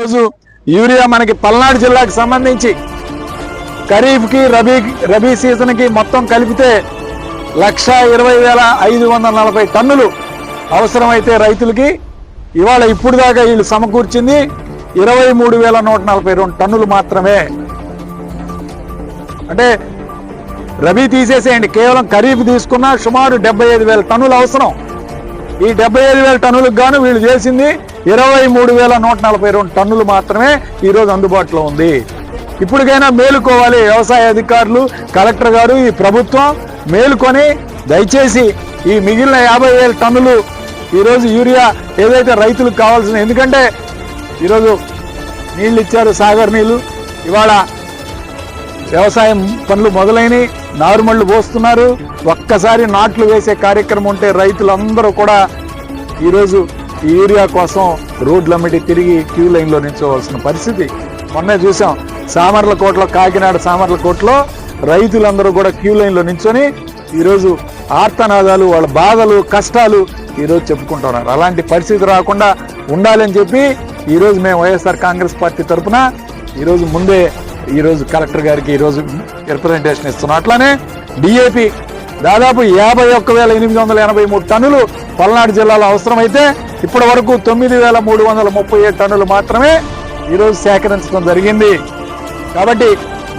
రోజు యూరియా మనకి పల్నాడు జిల్లాకు సంబంధించి ఖరీఫ్ కి రబీ సీజన్ కి మొత్తం కలిపితే 1,20,540 టన్నులు అవసరమైతే రైతులకి ఇవాళ ఇప్పుడు దాకా వీళ్ళు సమకూర్చింది 23,142 టన్నులు మాత్రమే. అంటే రబీ తీసేసేయండి, కేవలం ఖరీఫ్ తీసుకున్నా సుమారు 75,000 టన్నులు అవసరం. ఈ 75,000 టన్నులకు గాను వీళ్ళు చేసింది 23,142 టన్నులు మాత్రమే ఈరోజు అందుబాటులో ఉంది. ఇప్పటికైనా మేలుకోవాలి వ్యవసాయ అధికారులు, కలెక్టర్ గారు, ఈ ప్రభుత్వం మేలుకొని దయచేసి ఈ మిగిలిన 50,000 టన్నులు ఈరోజు యూరియా ఏదైతే రైతులకు కావాల్సిన, ఎందుకంటే ఈరోజు నీళ్ళు ఇచ్చారు, సాగర్ నీళ్ళు, ఇవాళ వ్యవసాయం పనులు మొదలైనవి, నారుమళ్ళు పోస్తున్నారు. ఒక్కసారి నాట్లు వేసే కార్యక్రమం ఉంటే రైతులందరూ కూడా ఈరోజు ఈ యూరియా కోసం రోడ్లమ్మటి తిరిగి క్యూ లైన్లో నిల్చోవలసిన పరిస్థితి. మొన్నే చూసాం సామర్లకోటలో, కాకినాడ సామర్లకోటలో రైతులందరూ కూడా క్యూ లైన్లో నిల్చొని ఈరోజు ఆర్తనాదాలు, వాళ్ళ బాధలు, కష్టాలు ఈరోజు చెప్పుకుంటున్నారు. అలాంటి పరిస్థితి రాకుండా ఉండాలని చెప్పి ఈరోజు మేము వైఎస్ఆర్ కాంగ్రెస్ పార్టీ తరఫున ఈరోజు ముందే ఈరోజు కలెక్టర్ గారికి ఈరోజు రిప్రజెంటేషన్ ఇస్తున్నాం. అట్లానే డిఏపి దాదాపు 51,883 టన్నులు పల్నాడు జిల్లాలో అవసరమైతే ఇప్పటి వరకు 9,337 టన్నులు మాత్రమే ఈరోజు సేకరించడం జరిగింది. కాబట్టి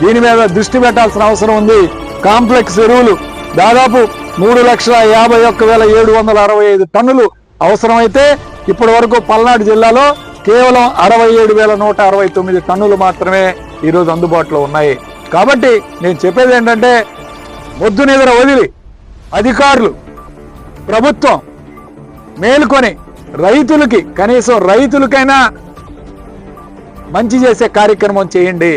దీని మీద దృష్టి పెట్టాల్సిన అవసరం ఉంది. కాంప్లెక్స్ ఎరువులు దాదాపు 3,51,765 టన్నులు అవసరమైతే ఇప్పటి వరకు పల్నాడు జిల్లాలో కేవలం 67,169 టన్నులు మాత్రమే ఈరోజు అందుబాటులో ఉన్నాయి. కాబట్టి నేను చెప్పేది ఏంటంటే, మొద్దు నిద్ర వదిలి అధికారులు, ప్రభుత్వం మేలుకొని రైతులకి, కనీసం రైతులకైనా మంచి చేసే కార్యక్రమం చేయండి.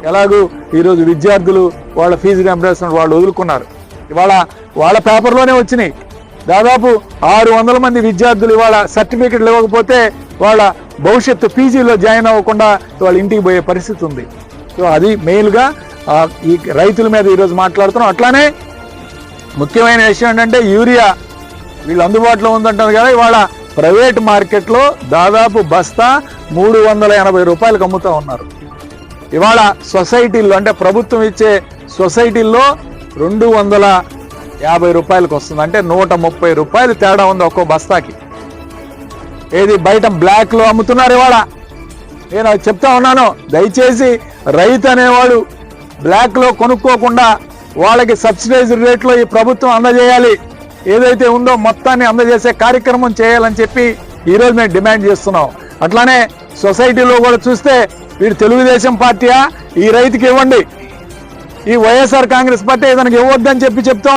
ఎలాగూ ఈరోజు విద్యార్థులు వాళ్ళ ఫీజు రీయింబర్స్మెంట్ వాళ్ళు వదులుకున్నారు. ఇవాళ వాళ్ళ పేపర్లోనే వచ్చినాయి, దాదాపు 600 మంది విద్యార్థులు ఇవాళ సర్టిఫికెట్లు ఇవ్వకపోతే వాళ్ళ భవిష్యత్తు పీజీలో జాయిన్ అవ్వకుండా వాళ్ళ ఇంటికి పోయే పరిస్థితి ఉంది. సో అది మెయిన్గా ఈ రైతుల మీద ఈరోజు మాట్లాడుతున్నాం. అట్లానే ముఖ్యమైన విషయం ఏంటంటే, యూరియా వీళ్ళు అందుబాటులో ఉందంటారు కదా, ఇవాళ ప్రైవేట్ మార్కెట్లో దాదాపు బస్తా 380 రూపాయలకు అమ్ముతూ ఉన్నారు. ఇవాళ సొసైటీల్లో, అంటే ప్రభుత్వం ఇచ్చే సొసైటీల్లో 250 రూపాయలకు వస్తుంది. అంటే 130 రూపాయలు తేడా ఉంది ఒక్కో బస్తాకి. ఏది బయట బ్లాక్ లో అమ్ముతున్నారు. ఇవాళ నేను చెప్తా ఉన్నాను, దయచేసి రైతు అనేవాడు బ్లాక్ లో కొనుక్కోకుండా వాళ్ళకి సబ్సిడైజ్డ్ రేట్లో ఈ ప్రభుత్వం అందజేయాలి. ఏదైతే ఉందో మొత్తాన్ని అందజేసే కార్యక్రమం చేయాలని చెప్పి ఈరోజు మేము డిమాండ్ చేస్తున్నాం. అట్లానే సొసైటీలో కూడా చూస్తే వీడు తెలుగుదేశం పార్టీయా, ఈ రైతుకి ఇవ్వండి, ఈ వైఎస్ఆర్ కాంగ్రెస్ పార్టీ ఇతనికి ఇవ్వద్దని చెప్పి చెప్తాం.